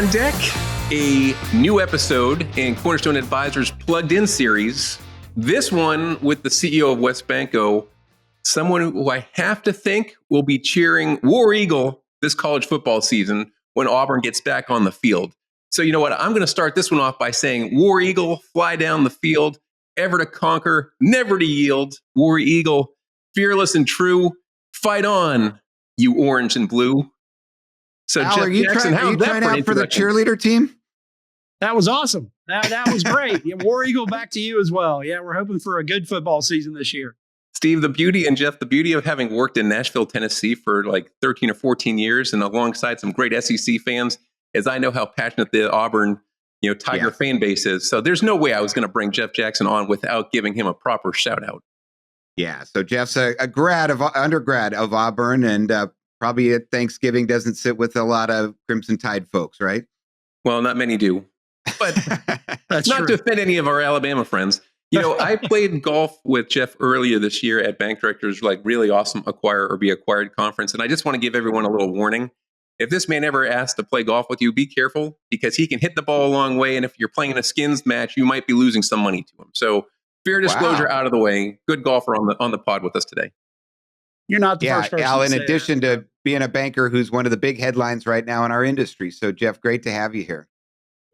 On deck, a new episode in Cornerstone Advisors Plugged In series. This one with the CEO of WesBanco, someone who I have to think will be cheering War Eagle this college football season when Auburn gets back on the field. So you know what? I'm going to start this one off by saying War Eagle, fly down the field, ever to conquer, never to yield. War Eagle, fearless and true, fight on, you orange and blue. So Al, Jeff are you Jackson, trying out for the cheerleader team? That was awesome. That was great. Yeah, War Eagle, back to you as well. Yeah, we're hoping for a good football season this year. Steve, the beauty, and Jeff, the beauty of having worked in Nashville, Tennessee for like 13 or 14 years and alongside some great SEC fans is I know how passionate the Auburn, Tiger fan base is. So there's no way I was going to bring Jeff Jackson on without giving him a proper shout out. Yeah. So Jeff's a undergrad of Auburn, and probably at Thanksgiving doesn't sit with a lot of Crimson Tide folks, right? Well, not many do, but that's not true. to offend any of our Alabama friends. I played golf with Jeff earlier this year at Bank Directors, like really awesome acquire or be acquired conference. And I just want to give everyone a little warning. If this man ever asks to play golf with you, be careful because he can hit the ball a long way. And if you're playing in a skins match, you might be losing some money to him. So fair disclosure out of the way. Good golfer on the pod with us today. You're not the first person. Al, to in say addition that. to being a banker who's one of the big headlines right now in our industry. So Jeff, great to have you here.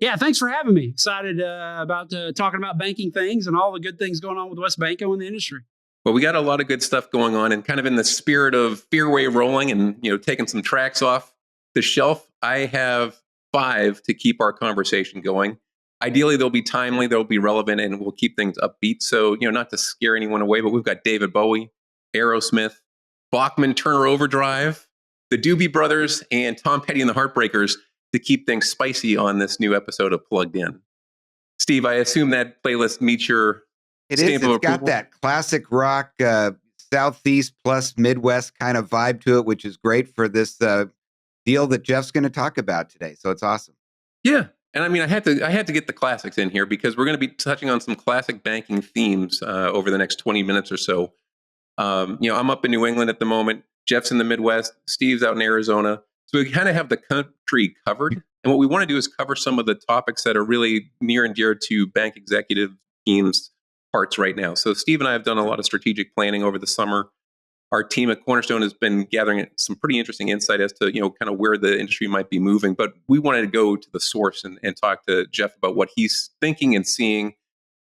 Yeah, thanks for having me. Excited about talking about banking things and all the good things going on with WesBanco in the industry. Well, we got a lot of good stuff going on, and kind of in the spirit of fairway rolling and taking some tracks off the shelf, I have 5 to keep our conversation going. Ideally, they'll be timely, they'll be relevant, and we'll keep things upbeat. So, not to scare anyone away, but we've got David Bowie, Aerosmith, Bachman Turner Overdrive, the Doobie Brothers, and Tom Petty and the Heartbreakers to keep things spicy on this new episode of Plugged In. Steve, I assume that playlist meets your stamp of approval? It's got that classic rock, Southeast plus Midwest kind of vibe to it, which is great for this deal that Jeff's going to talk about today. So it's awesome. Yeah. And I mean, I had to get the classics in here because we're going to be touching on some classic banking themes over the next 20 minutes or so. I'm up in New England at the moment. Jeff's in the Midwest. Steve's out in Arizona. So we kind of have the country covered. And what we want to do is cover some of the topics that are really near and dear to bank executive teams' hearts right now. So Steve and I have done a lot of strategic planning over the summer. Our team at Cornerstone has been gathering some pretty interesting insight as to, kind of where the industry might be moving. But we wanted to go to the source and talk to Jeff about what he's thinking and seeing.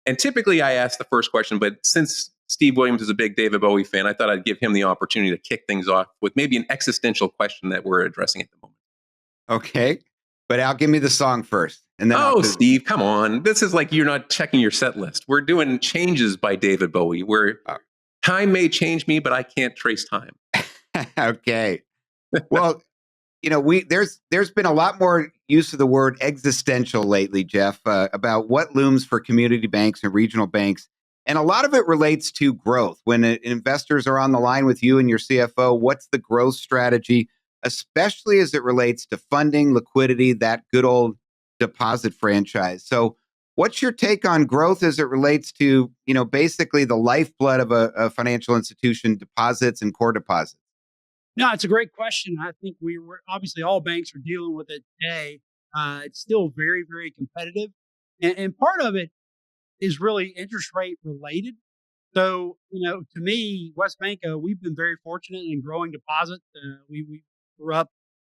And typically I ask the first question, but since Steve Williams is a big David Bowie fan, I thought I'd give him the opportunity to kick things off with maybe an existential question that we're addressing at the moment. Okay. But Al, give me the song first. And then Steve, come on. This is like you're not checking your set list. We're doing Changes by David Bowie, where time may change me, but I can't trace time. Okay. Well, there's been a lot more use of the word existential lately, Jeff, about what looms for community banks and regional banks. And a lot of it relates to growth. When investors are on the line with you and your CFO, what's the growth strategy, especially as it relates to funding, liquidity, that good old deposit franchise? So what's your take on growth as it relates to, basically the lifeblood of a financial institution, deposits and core deposits? No, it's a great question. I think we're obviously all banks are dealing with it today. It's still very, very competitive. And part of it is really interest rate related. So, to me, WesBanco, we've been very fortunate in growing deposits. We were up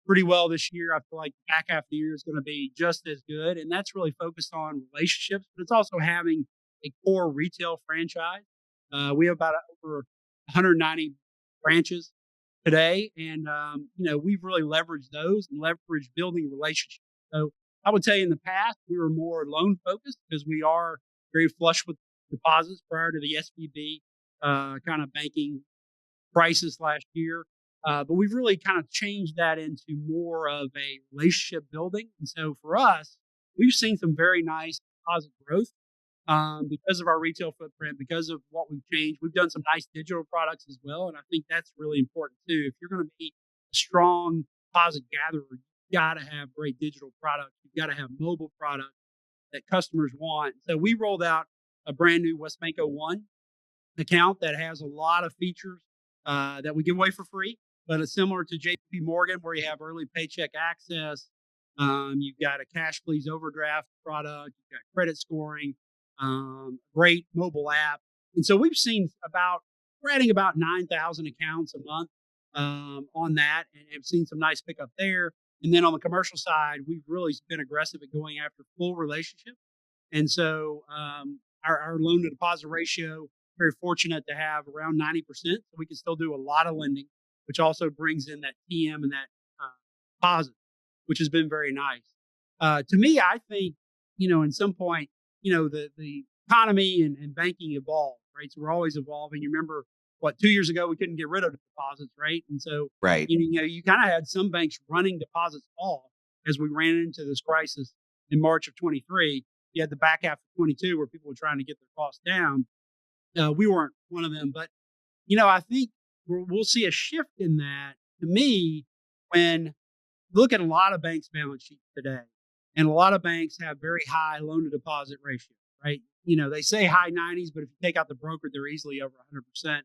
pretty well this year. I feel like the back half of the year is going to be just as good. And that's really focused on relationships, but it's also having a core retail franchise. We have about over 190 branches today. And, we've really leveraged those and leveraged building relationships. So I would tell you in the past, we were more loan focused because we are very flush with deposits prior to the SVB kind of banking crisis last year. But we've really kind of changed that into more of a relationship building. And so for us, we've seen some very nice deposit growth because of our retail footprint, because of what we've changed. We've done some nice digital products as well. And I think that's really important too. If you're going to be a strong deposit gatherer, you've got to have great digital products. You've got to have mobile products that customers want. So we rolled out a brand new WesBanco One account that has a lot of features that we give away for free, but it's similar to JP Morgan, where you have early paycheck access, You've got a cash please overdraft product. You've got credit scoring, great mobile app. And so we've seen we're adding about 9,000 accounts a month on that, and have seen some nice pickup there. And then on the commercial side, we've really been aggressive at going after full relationship. And so our loan to deposit ratio, very fortunate to have around 90%. So we can still do a lot of lending, which also brings in that TM and that deposit, which has been very nice. To me, I think, in some point, the economy and banking evolve, right? So we're always evolving. You remember what, 2 years ago, we couldn't get rid of deposits, right? And so, Right. you kind of had some banks running deposits off as we ran into this crisis in March of 23. You had the back half of 22 where people were trying to get their costs down. We weren't one of them, but I think we'll see a shift in that. To me, when look at a lot of banks' balance sheets today, and a lot of banks have very high loan to deposit ratio, right? They say high 90s, but if you take out the broker, they're easily over 100%.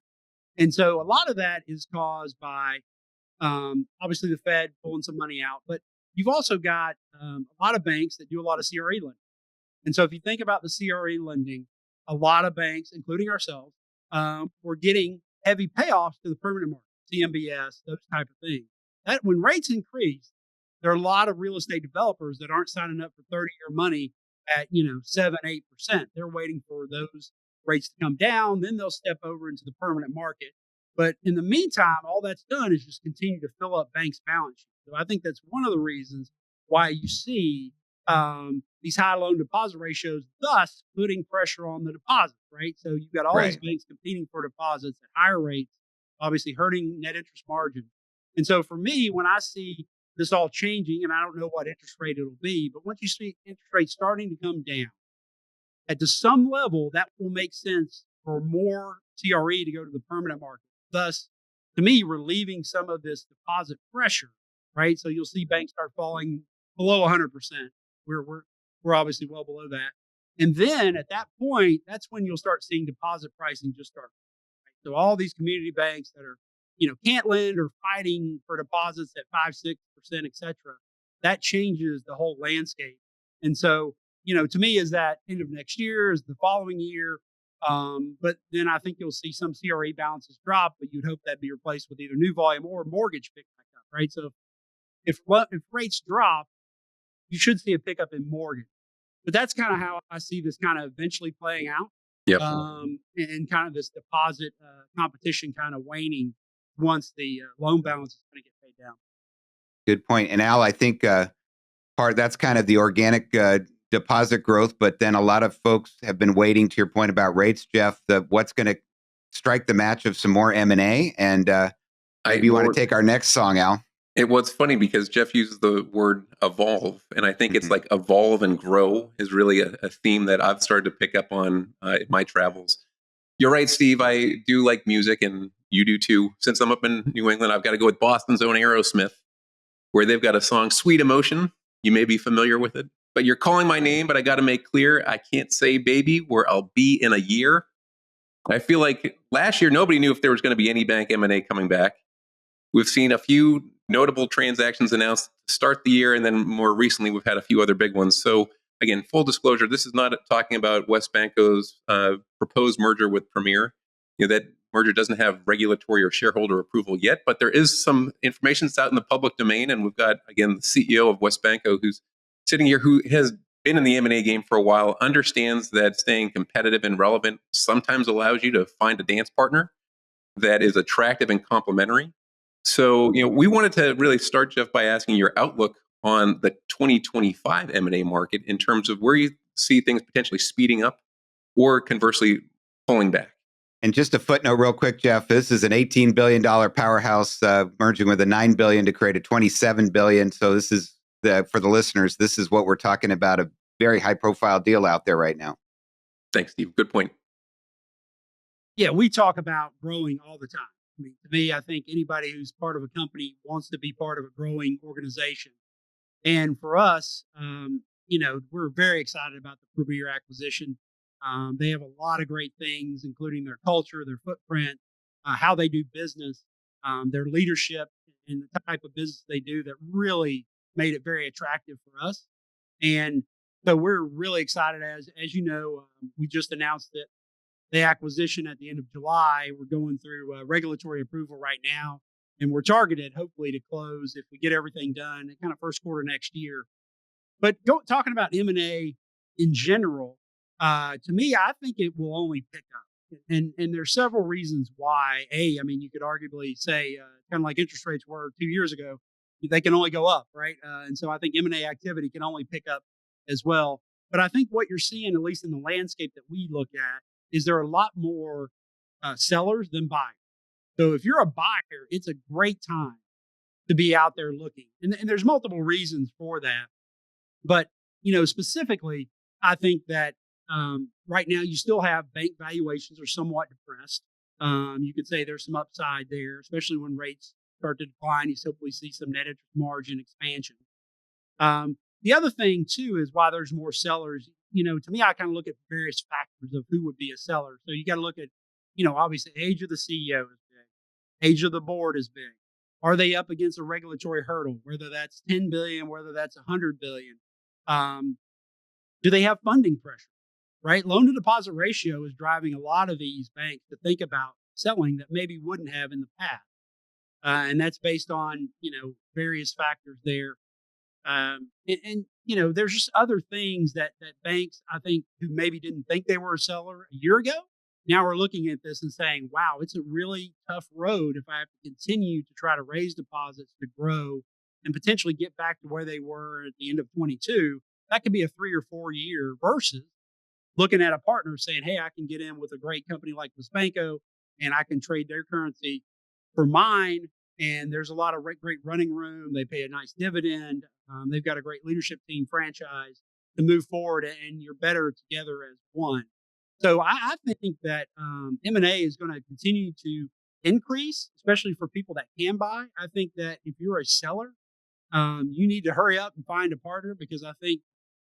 And so a lot of that is caused by obviously the Fed pulling some money out, but you've also got a lot of banks that do a lot of CRE lending. And so if you think about the CRE lending, a lot of banks, including ourselves, were getting heavy payoffs to the permanent market, CMBS, those type of things. That when rates increase, there are a lot of real estate developers that aren't signing up for 30-year money at 7-8%. They're waiting for those rates to come down, then they'll step over into the permanent market. But in the meantime, all that's done is just continue to fill up banks' balance sheets. So I think that's one of the reasons why you see these high loan deposit ratios, thus putting pressure on the deposit, right? So you've got all these Right. banks competing for deposits at higher rates, obviously hurting net interest margin. And so for me, when I see this all changing, and I don't know what interest rate it'll be, but once you see interest rates starting to come down, at to some level, that will make sense for more CRE to go to the permanent market. Thus, to me, relieving some of this deposit pressure, right? So you'll see banks start falling below 100%. We're obviously well below that. And then at that point, that's when you'll start seeing deposit pricing just start. Right? So all these community banks that are, can't lend or fighting for deposits at 5, 6%, et cetera, that changes the whole landscape. And so, to me, is that end of next year, is the following year. But then I think you'll see some CRE balances drop, but you'd hope that'd be replaced with either new volume or mortgage pick back up, right? So if rates drop, you should see a pickup in mortgage. But that's kind of how I see this kind of eventually playing out, Yep. and kind of this deposit competition kind of waning once the loan balance is going to get paid down. Good point. And Al, I think that's kind of the organic deposit growth, but then a lot of folks have been waiting, to your point about rates, Jeff, what's going to strike the match of some more M&A. And maybe you want to take our next song, Al. It was funny because Jeff uses the word evolve, and I think it's like evolve and grow is really a theme that I've started to pick up on in my travels. You're right, Steve. I do like music, and you do too. Since I'm up in New England, I've got to go with Boston's own Aerosmith, where they've got a song, Sweet Emotion. You may be familiar with it. But you're calling my name, but I got to make clear I can't say baby where I'll be in a year. I feel like last year, nobody knew if there was going to be any bank M&A coming back. We've seen a few notable transactions announced to start the year, and then more recently, we've had a few other big ones. So again, full disclosure, this is not talking about WesBanco's proposed merger with Premier. That merger doesn't have regulatory or shareholder approval yet, but there is some information that's out in the public domain, and we've got, again, the CEO of WesBanco who's sitting here, who has been in the M&A game for a while, understands that staying competitive and relevant sometimes allows you to find a dance partner that is attractive and complementary. So, we wanted to really start, Jeff, by asking your outlook on the 2025 M&A market in terms of where you see things potentially speeding up or conversely pulling back. And just a footnote real quick, Jeff, this is an $18 billion powerhouse merging with a $9 billion to create a $27 billion. So this is, for the listeners, this is what we're talking about, a very high profile deal out there right now. Thanks, Steve. Good point. Yeah, we talk about growing all the time. I mean, to me, I think anybody who's part of a company wants to be part of a growing organization. And for us, we're very excited about the Premier acquisition. They have a lot of great things, including their culture, their footprint, how they do business, their leadership, and the type of business they do that really made it very attractive for us. And so we're really excited. As you know, we just announced that the acquisition at the end of July. We're going through regulatory approval right now, and we're targeted hopefully to close if we get everything done kind of first quarter next year. But talking about M&A in general, to me, I think it will only pick up. And there's several reasons why. I mean, you could arguably say, kind of like interest rates were 2 years ago, they can only go up, right? And so I think M&A activity can only pick up as well. But I think what you're seeing, at least in the landscape that we look at, is there are a lot more sellers than buyers. So if you're a buyer, it's a great time to be out there looking. And there's multiple reasons for that. But, specifically, I think that right now you still have bank valuations are somewhat depressed. You could say there's some upside there, especially when rates start to decline. You simply see some net interest margin expansion. The other thing, too, is why there's more sellers. To me, I kind of look at various factors of who would be a seller. So you got to look at, obviously, age of the CEO is big, age of the board is big. Are they up against a regulatory hurdle, whether that's 10 billion, whether that's 100 billion? Do they have funding pressure, right? Loan to deposit ratio is driving a lot of these banks to think about selling that maybe wouldn't have in the past. And that's based on, various factors there. There's just other things that banks, I think, who maybe didn't think they were a seller a year ago, now we're looking at this and saying, wow, it's a really tough road if I have to continue to try to raise deposits to grow and potentially get back to where they were at the end of 22. That could be a 3 or 4 year versus looking at a partner saying, hey, I can get in with a great company like WesBanco and I can trade their currency for mine. And there's a lot of great running room. They pay a nice dividend. They've got a great leadership team franchise to move forward, and you're better together as one. So I think that M&A is going to continue to increase, especially for people that can buy. I think that if you're a seller, you need to hurry up and find a partner, because I think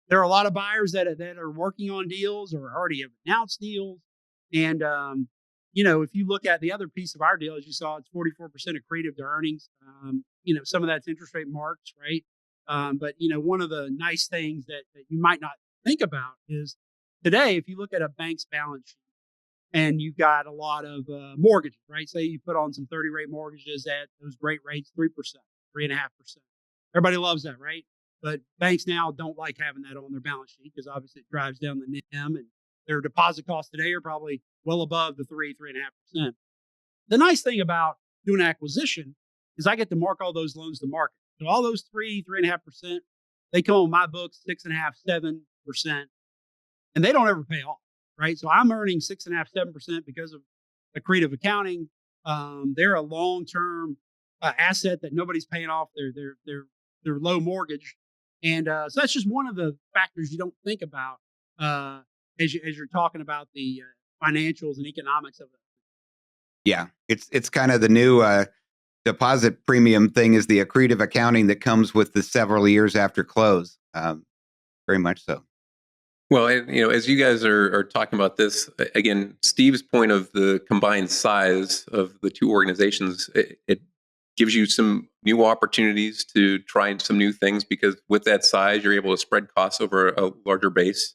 there are a lot of buyers that are working on deals or already have announced deals. And, if you look at the other piece of our deal, as you saw, it's 44% accretive to earnings. Some of that's interest rate marks, right? But, one of the nice things that you might not think about is today, if you look at a bank's balance sheet and you've got a lot of mortgages, right? Say you put on some 30-rate mortgages at those great rates, 3%, 3.5%. Everybody loves that, right? But banks now don't like having that on their balance sheet because obviously it drives down the NIM, and their deposit costs today are probably well above the 3.5%. The nice thing about doing acquisition is I get to mark all those loans to market. So all those 3.5%, they come on my books 6.5%, 7%, and they don't ever pay off, right? So I'm earning 6.5%, 7% because of accretive accounting. They're a long-term asset that nobody's paying off their low mortgage. And so that's just one of the factors you don't think about as you're talking about the financials and economics of it. Yeah, it's kind of the new deposit premium thing, is the accretive accounting that comes with the several years after close. Very much so. Well, as you guys are talking about this, again, Steve's point of the combined size of the two organizations, it gives you some new opportunities to try some new things, because with that size, you're able to spread costs over a larger base.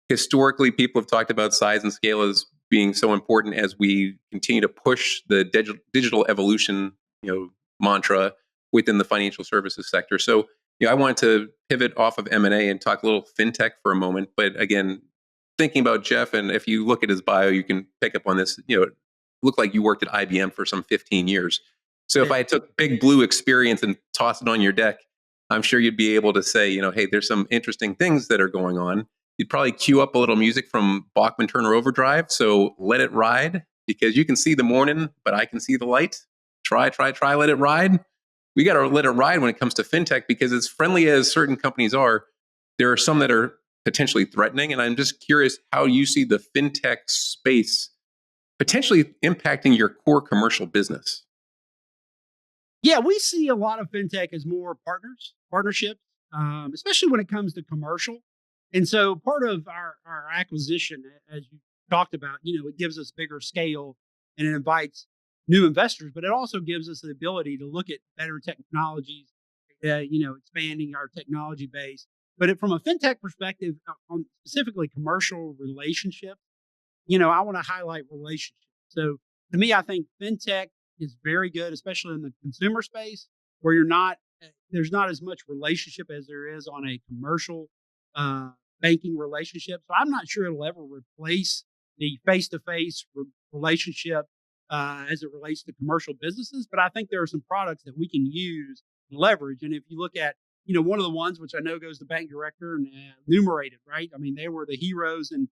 Historically, people have talked about size and scale as being so important as we continue to push the digital evolution, mantra within the financial services sector. So, I wanted to pivot off of M&A and talk a little fintech for a moment. But again, thinking about Jeff, and if you look at his bio, you can pick up on this. It looked like you worked at IBM for some 15 years. So if I took Big Blue experience and tossed it on your deck, I'm sure you'd be able to say, hey, there's some interesting things that are going on. You'd probably cue up a little music from Bachman Turner Overdrive. So let it ride, because you can see the morning, but I can see the light. Try, let it ride. We got to let it ride when it comes to fintech, because as friendly as certain companies are, there are some that are potentially threatening. And I'm just curious how you see the fintech space potentially impacting your core commercial business. Yeah, we see a lot of fintech as more partnerships, especially when it comes to commercial. And so part of our acquisition, as you talked about, it gives us bigger scale and it invites new investors, but it also gives us the ability to look at better technologies expanding our technology base. But from a fintech perspective, on specifically commercial relationships, I want to highlight relationships. So to me, I think fintech is very good, especially in the consumer space where there's not as much relationship as there is on a commercial uh, banking relationship. So I'm not sure it'll ever replace the face-to-face relationship as it relates to commercial businesses. But I think there are some products that we can use and leverage. And if you look at, one of the ones which I know goes to Bank Director and Numerated, right? I mean, they were the heroes in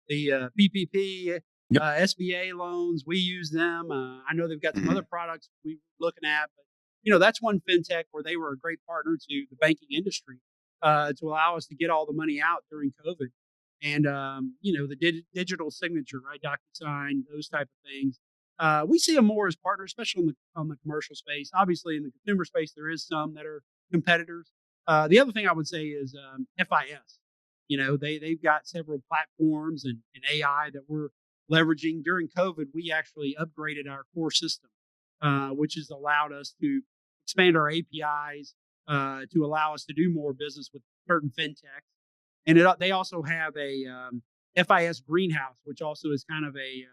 the PPP, Yep. SBA loans. We use them. I know they've got some Mhm. other products we're looking at, but that's one fintech where they were a great partner to the banking industry to allow us to get all the money out during COVID. And the digital signature, right? DocuSign, those type of things. We see them more as partners, especially on the commercial space. Obviously, in the consumer space, there is some that are competitors. The other thing I would say is FIS. They've got several platforms and AI that we're leveraging. During COVID, we actually upgraded our core system, which has allowed us to expand our APIs to allow us to do more business with certain fintechs. And they also have a FIS greenhouse, which also is kind of a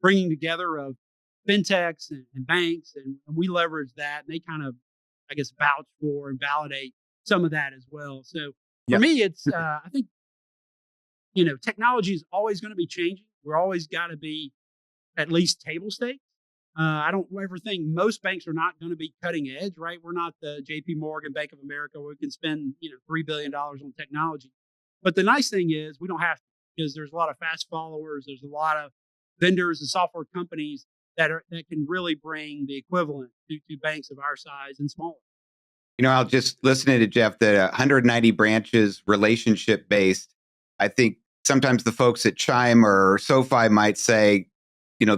bringing together of fintechs and banks, and we leverage that. And they kind of, I guess, vouch for and validate some of that as well. So for Yeah. me, it's I think technology is always going to be changing. We're always got to be at least table stakes. I don't ever think most banks are not going to be cutting edge, right? We're not the J.P. Morgan, Bank of America, where we can spend $3 billion on technology. But the nice thing is we don't have to, because there's a lot of fast followers. There's a lot of vendors and software companies that can really bring the equivalent to banks of our size and smaller. I'll just listening to Jeff, the 190 branches, relationship based. I think sometimes the folks at Chime or SoFi might say,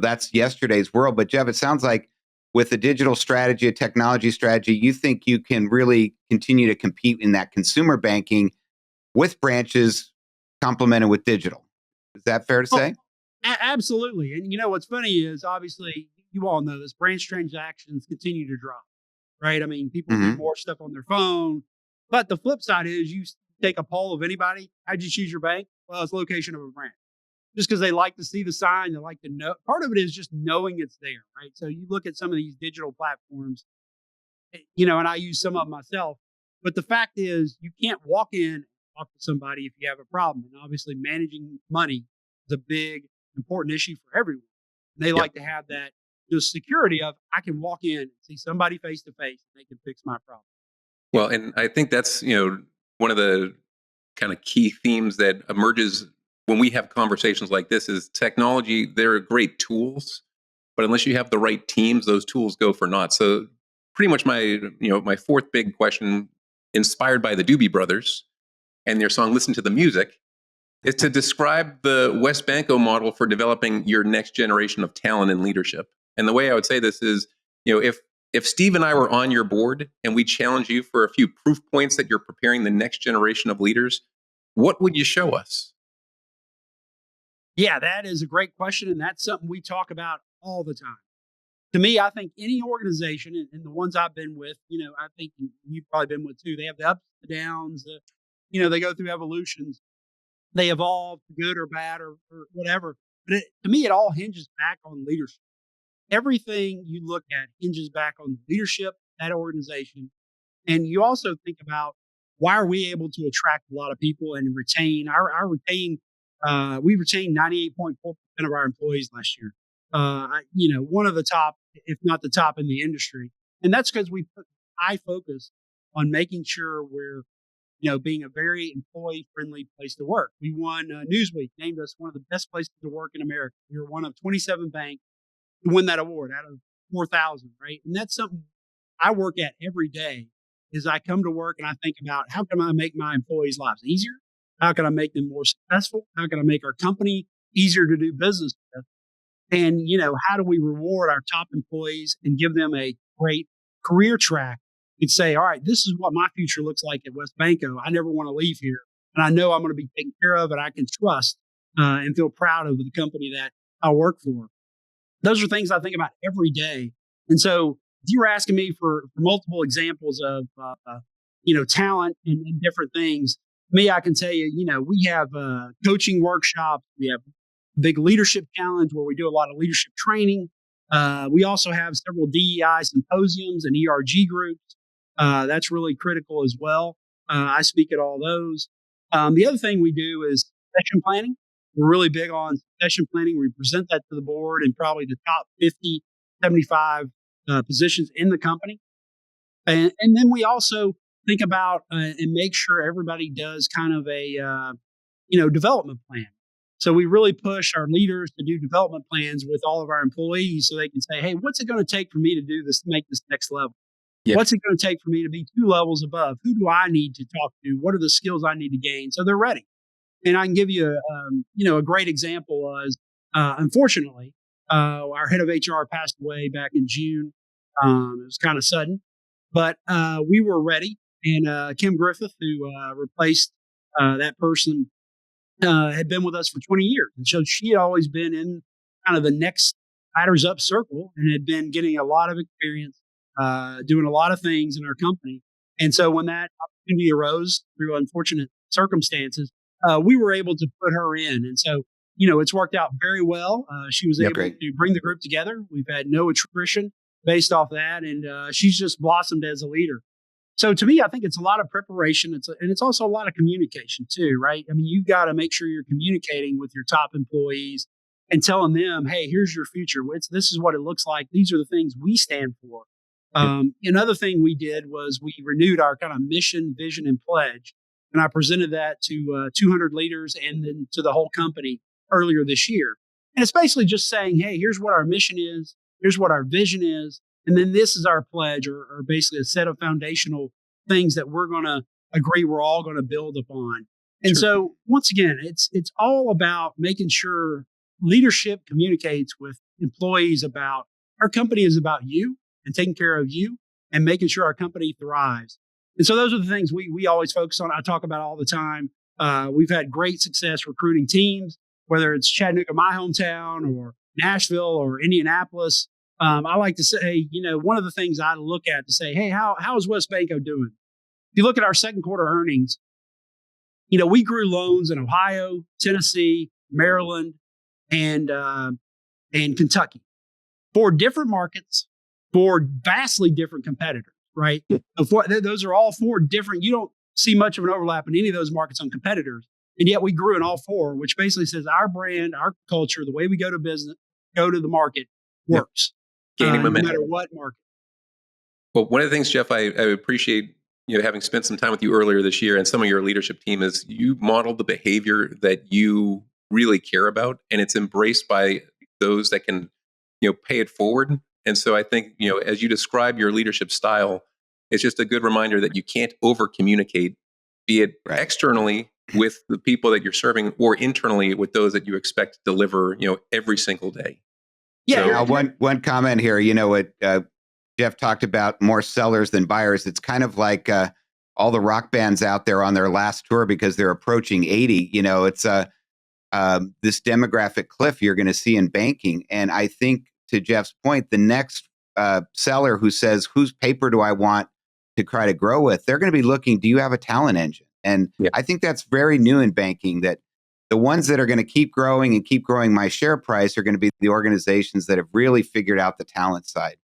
that's yesterday's world. But Jeff, it sounds like with a digital strategy, a technology strategy, you think you can really continue to compete in that consumer banking with branches complemented with digital. Is that fair to Oh, say? absolutely. And what's funny is obviously you all know this, branch transactions continue to drop, right? I mean, people do Mhm. more stuff on their phone. But the flip side is you take a poll of anybody, how'd you choose your bank? Well, it's location of a branch. Just because they like to see the sign, they like to know. Part of it is just knowing it's there, right? So you look at some of these digital platforms, and I use some of them myself. But the fact is, you can't walk in and talk to somebody if you have a problem. And obviously, managing money is a big, important issue for everyone. And they Yep. like to have that just security of I can walk in and see somebody face to face and they can fix my problem. Well, and I think that's, one of the kind of key themes that emerges when we have conversations like this is technology. They're great tools, but unless you have the right teams, those tools go for naught. So pretty much my fourth big question, inspired by the Doobie Brothers and their song "Listen to the Music," is to describe the WesBanco model for developing your next generation of talent and leadership. And the way I would say this is, if Steve and I were on your board and we challenge you for a few proof points that you're preparing the next generation of leaders, what would you show us? Yeah, that is a great question. And that's something we talk about all the time. To me, I think any organization and the ones I've been with, I think you've probably been with too, they have the ups, the downs, they go through evolutions. They evolve, good or bad or whatever. But to me, it all hinges back on leadership. Everything you look at hinges back on leadership, that organization. And you also think about why are we able to attract a lot of people and retain we retained 98.4% of our employees last year. One of the top, if not the top in the industry. And that's because we put high focus on making sure we're being a very employee friendly place to work. We won Newsweek named us one of the best places to work in America. We were one of 27 banks to win that award out of 4,000, right? And that's something I work at every day is I come to work and I think about how can I make my employees' lives easier? How can I make them more successful? How can I make our company easier to do business with? And, how do we reward our top employees and give them a great career track and say, all right, this is what my future looks like at WesBanco. I never want to leave here. And I know I'm going to be taken care of and I can trust and feel proud of the company that I work for. Those are things I think about every day. And so you were asking me for multiple examples of talent and different things, me, I can tell you, we have coaching workshops. We have big leadership challenge where we do a lot of leadership training. We also have several DEI symposiums and ERG groups. That's really critical as well. I speak at all those. The other thing we do is succession planning. We're really big on succession planning. We present that to the board in probably the top 50, 75 positions in the company. And then we also think about and make sure everybody does kind of a development plan. So we really push our leaders to do development plans with all of our employees so they can say, hey, what's it going to take for me to do this, to make this next level? Yeah. What's it going to take for me to be 2 levels above? Who do I need to talk to? What are the skills I need to gain? So they're ready. And I can give you a great example was, unfortunately, our head of HR passed away back in June. It was kind of sudden, but we were ready. And Kim Griffith, who replaced that person, had been with us for 20 years. And so she had always been in kind of the next ladders up circle and had been getting a lot of experience, doing a lot of things in our company. And so when that opportunity arose through unfortunate circumstances, we were able to put her in. And so, it's worked out very well. She was able to bring the group together. We've had no attrition based off that. And she's just blossomed as a leader. So to me, I think it's a lot of preparation. And it's also a lot of communication too, right? I mean, you've got to make sure you're communicating with your top employees and telling them, hey, here's your future. This is what it looks like. These are the things we stand for. Another thing we did was we renewed our kind of mission, vision, and pledge. And I presented that to 200 leaders and then to the whole company earlier this year. And it's basically just saying, hey, here's what our mission is. Here's what our vision is. And then this is our pledge or basically a set of foundational things that we're going to agree we're all going to build upon. And so once again, it's all about making sure leadership communicates with employees about our company is about you and taking care of you and making sure our company thrives. And so those are the things we always focus on. I talk about all the time. We've had great success recruiting teams, whether it's Chattanooga, my hometown, or Nashville or Indianapolis. I like to say, one of the things I look at to say, hey, how is WesBanco doing? If you look at our second quarter earnings, we grew loans in Ohio, Tennessee, Maryland, and Kentucky. 4 different markets, 4 vastly different competitors, right? Those are all 4 different. You don't see much of an overlap in any of those markets on competitors. And yet we grew in all 4, which basically says our brand, our culture, the way we go to business, go to the market works. Gaining momentum. No matter what market. Well, one of the things, Jeff, I appreciate having spent some time with you earlier this year and some of your leadership team is you modeled the behavior that you really care about, and it's embraced by those that can pay it forward. And so I think as you describe your leadership style, it's just a good reminder that you can't over communicate, be it externally with the people that you're serving or internally with those that you expect to deliver every single day. Yeah. One comment here. What Jeff talked about, more sellers than buyers. It's kind of like all the rock bands out there on their last tour because they're approaching 80. It's this demographic cliff you're going to see in banking. And I think to Jeff's point, the next seller who says, whose paper do I want to try to grow with? They're going to be looking, do you have a talent engine? And I think that's very new in banking, that the ones that are going to keep growing my share price are going to be the organizations that have really figured out the talent side.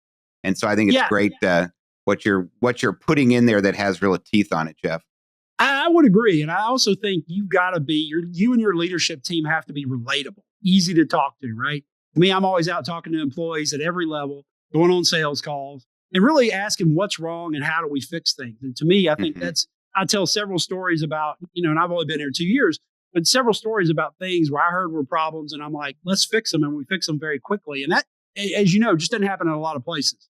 And so I think it's great what you're putting in there that has real teeth on it, Jeff. I would agree. And I also think you've got to be, you and your leadership team have to be relatable, easy to talk to, right? I mean, I'm always out talking to employees at every level, going on sales calls and really asking what's wrong and how do we fix things. And to me, I think I tell several stories about, and I've only been here 2 years, but several stories about things where I heard were problems and I'm like, let's fix them. And we fix them very quickly. And that, as you know, just doesn't happen in a lot of places.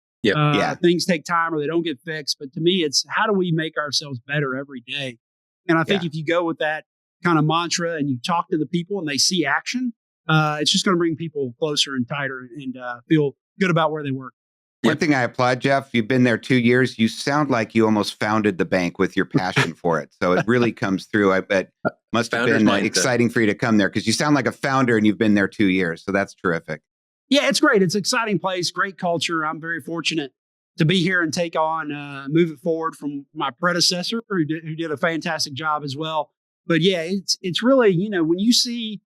Things take time or they don't get fixed. But to me, it's how do we make ourselves better every day? And I think if you go with that kind of mantra and you talk to the people and they see action, it's just going to bring people closer and tighter and feel good about where they work. One thing I applaud, Jeff, you've been there 2 years. You sound like you almost founded the bank with your passion for it. So it really comes through. I bet must have been exciting for you to come there because you sound like a founder and you've been there 2 years. So that's terrific. Yeah, it's great. It's an exciting place, great culture. I'm very fortunate to be here and take on, move it forward from my predecessor who did a fantastic job as well. But yeah, it's really, when you see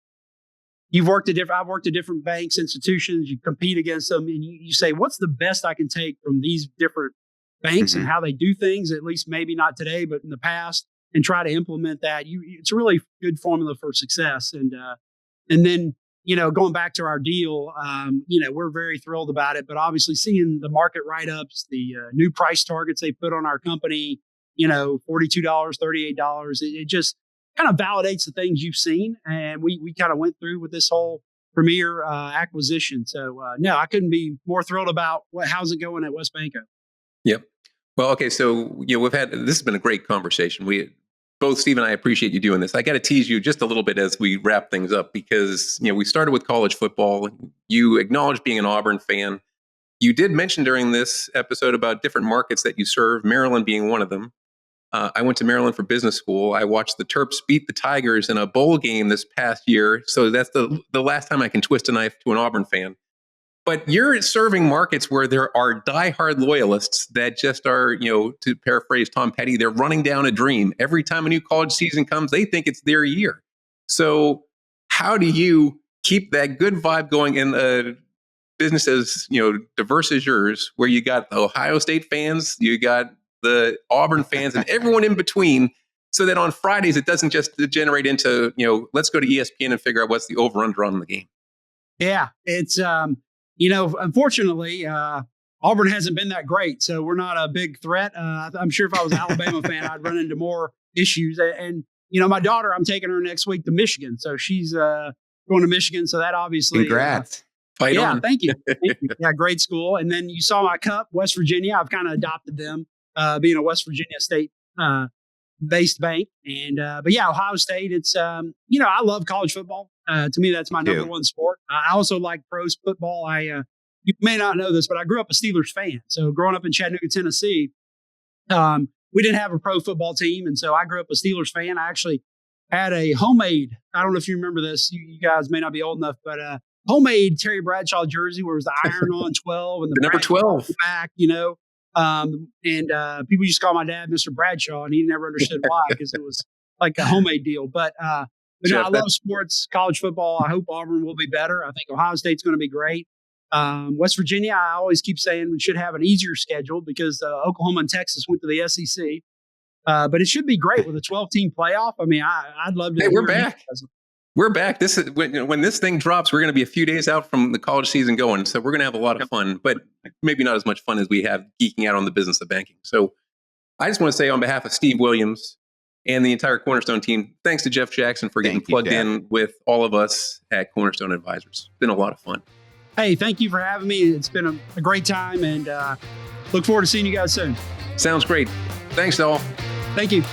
I've worked at different banks, institutions, you compete against them and you say, what's the best I can take from these different banks and how they do things, at least maybe not today, but in the past, and try to implement that. It's a really good formula for success. And then, going back to our deal, we're very thrilled about it, but obviously seeing the market write-ups, the new price targets they put on our company, $42, $38, it just kind of validates the things you've seen. And we kind of went through with this whole Premier acquisition. So no, I couldn't be more thrilled about how's it going at WesBanco. Yep. Well, okay. So, this has been a great conversation. Both Steve and I appreciate you doing this. I got to tease you just a little bit as we wrap things up because, we started with college football. You acknowledged being an Auburn fan. You did mention during this episode about different markets that you serve, Maryland being one of them. I went to Maryland for business school. I watched the Terps beat the Tigers in a bowl game this past year. So that's the last time I can twist a knife to an Auburn fan. But you're serving markets where there are diehard loyalists that just are, to paraphrase Tom Petty, they're running down a dream. Every time a new college season comes, they think it's their year. So how do you keep that good vibe going in a business as, diverse as yours, where you got the Ohio State fans, you got the Auburn fans and everyone in between, so that on Fridays, it doesn't just degenerate into, let's go to ESPN and figure out what's the over-under on the game? Yeah, it's, unfortunately, Auburn hasn't been that great, so we're not a big threat. I'm sure if I was an Alabama fan, I'd run into more issues. And my daughter, I'm taking her next week to Michigan, so she's going to Michigan. So that obviously, congrats. Fight on. Thank you. Yeah, great school. And then you saw my cup, West Virginia. I've kind of adopted them, being a West Virginia State based bank. And but yeah, Ohio State. It's I love college football. To me, that's my number one sport. I also like pro football. You may not know this, but I grew up a Steelers fan. So growing up in Chattanooga, Tennessee, we didn't have a pro football team, and so I grew up a Steelers fan. I actually had a homemade. I don't know if you remember this. You guys may not be old enough, but homemade Terry Bradshaw jersey where it was the iron-on 12 and the number 12 back. And people used to call my dad Mr. Bradshaw, and he never understood why, because it was like a homemade deal. But I love sports, college football. I hope Auburn will be better. I think Ohio State's going to be great. West Virginia, I always keep saying we should have an easier schedule because Oklahoma and Texas went to the SEC. But it should be great with a 12-team playoff. I mean, I'd love to. Hey, we're back. We're back. This is when this thing drops. We're going to be a few days out from the college season going, so we're going to have a lot of fun, but maybe not as much fun as we have geeking out on the business of banking. So, I just want to say on behalf of Steve Williams and the entire Cornerstone team, thanks to Jeff Jackson for getting plugged in with all of us at Cornerstone Advisors. It's been a lot of fun. Hey, thank you for having me. It's been a great time, and look forward to seeing you guys soon. Sounds great. Thanks, all. Thank you.